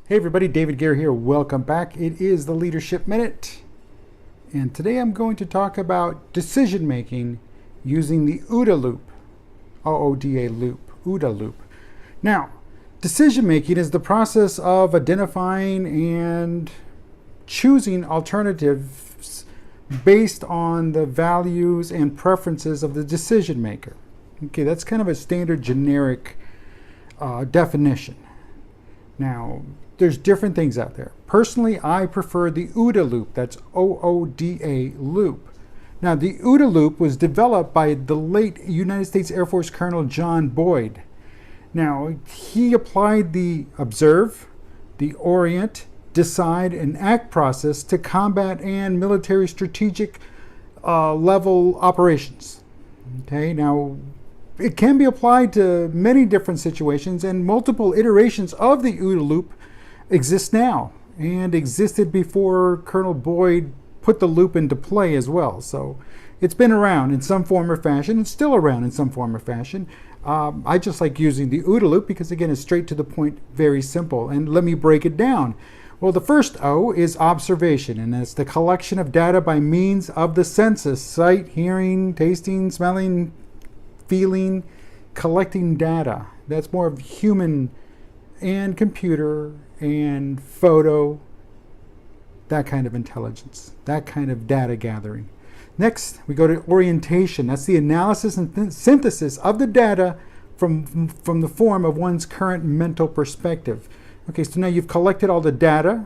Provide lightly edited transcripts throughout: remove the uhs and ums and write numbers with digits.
Hey everybody, David Gare here. Welcome back. It is the Leadership Minute. And today I'm going to talk about decision making using the OODA Loop. OODA Loop. OODA Loop. Now, decision making is the process of identifying and choosing alternatives based on the values and preferences of the decision maker. Okay, that's kind of a standard generic definition. Now, there's different things out there. Personally, I prefer the OODA Loop. That's OODA Loop. Now, the OODA Loop was developed by the late United States Air Force Colonel John Boyd. Now, he applied the Observe, the Orient, Decide, and Act process to combat and military strategic level operations. Okay, now, it can be applied to many different situations, and multiple iterations of the OODA Loop exist now and existed before Colonel Boyd put the loop into play as well. So it's been around in some form or fashion. It's still around in some form or fashion. I just like using the OODA Loop because, again, it's straight to the point, very simple. And let me break it down. Well, the first O is observation, and that's the collection of data by means of the senses: sight, hearing, tasting, smelling, feeling, collecting data. That's more of human and computer and photo, that kind of intelligence, that kind of data gathering. Next, we go to orientation. That's the analysis and synthesis of the data from the form of one's current mental perspective. Okay, so now you've collected all the data,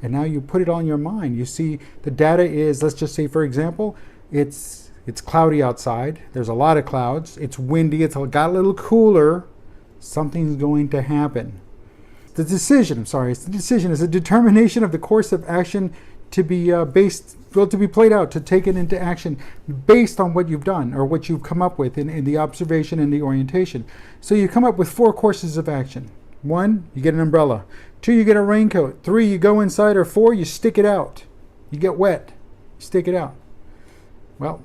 and now you put it on your mind. You see the data is, let's just say, for example, it's cloudy outside. There's a lot of clouds. It's windy. It's got a little cooler. Something's going to happen. The decision is a determination of the course of action to be to be played out, to take it into action based on what you've done or what you've come up with in the observation and the orientation. So you come up with 4 courses of action. 1, you get an umbrella. 2, you get a raincoat. 3, you go inside. Or 4, you stick it out. You get wet. You stick it out. Well,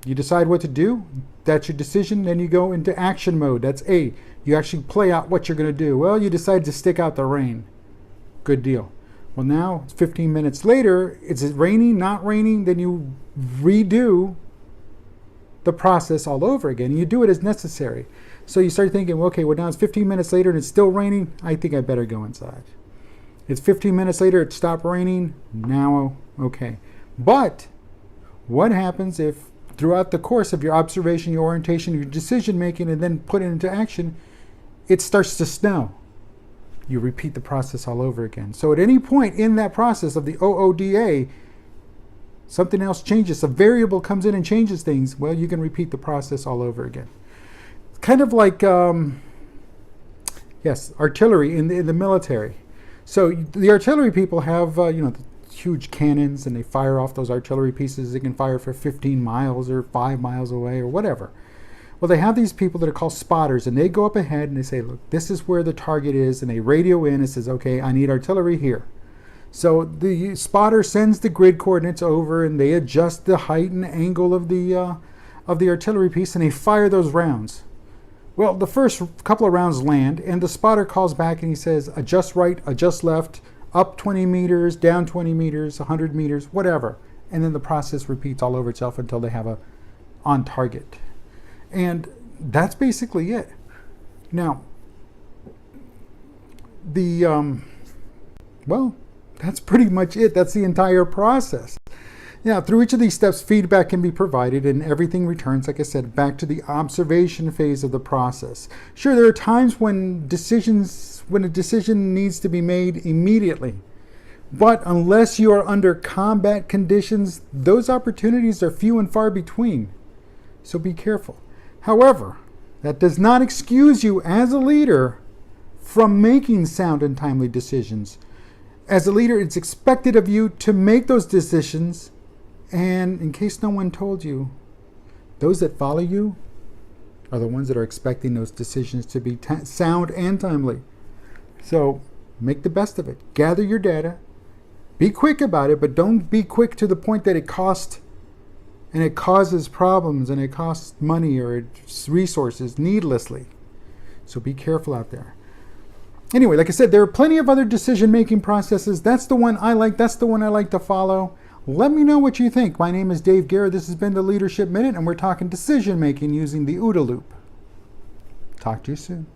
you decide what to do. That's your decision. Then you go into action mode. That's A. You actually play out what you're going to do. Well, you decide to stick out the rain. Good deal. Well, now it's 15 minutes later. Is it raining, not raining? Then you redo the process all over again. You do it as necessary. So you start thinking, well, okay, well, now it's 15 minutes later and it's still raining. I think I better go inside. It's 15 minutes later. It stopped raining. Now, okay. But what happens if throughout the course of your observation, your orientation, your decision making, and then put it into action, it starts to snow? You repeat the process all over again. So at any point in that process of the OODA, something else changes. A variable comes in and changes things. Well, you can repeat the process all over again. It's kind of like, artillery in the military. So the artillery people have, huge cannons, and they fire off those artillery pieces. They can fire for 15 miles or 5 miles away or whatever. Well, they have these people that are called spotters, and they go up ahead and they say, look, this is where the target is, and they radio in and says, okay, I need artillery here. So the spotter sends the grid coordinates over, and they adjust the height and angle of the artillery piece, and they fire those rounds. Well, the first couple of rounds land, and the spotter calls back and he says, adjust right, adjust left, up 20 meters, down 20 meters, 100 meters, whatever. And then the process repeats all over itself until they have a on target. And that's basically it. Now, that's pretty much it. That's the entire process. Now, through each of these steps, feedback can be provided, and everything returns, like I said, back to the observation phase of the process. Sure, there are times when a decision needs to be made immediately. But unless you are under combat conditions, those opportunities are few and far between. So be careful. However, that does not excuse you as a leader from making sound and timely decisions. As a leader, it's expected of you to make those decisions. And in case no one told you, those that follow you are the ones that are expecting those decisions to be sound and timely. So make the best of it. Gather your data. Be quick about it, but don't be quick to the point that it causes problems and it costs money or resources needlessly. So be careful out there. Anyway, like I said, there are plenty of other decision-making processes. That's the one I like. That's the one I like to follow. Let me know what you think. My name is Dave Garrett. This has been the Leadership Minute, and we're talking decision-making using the OODA Loop. Talk to you soon.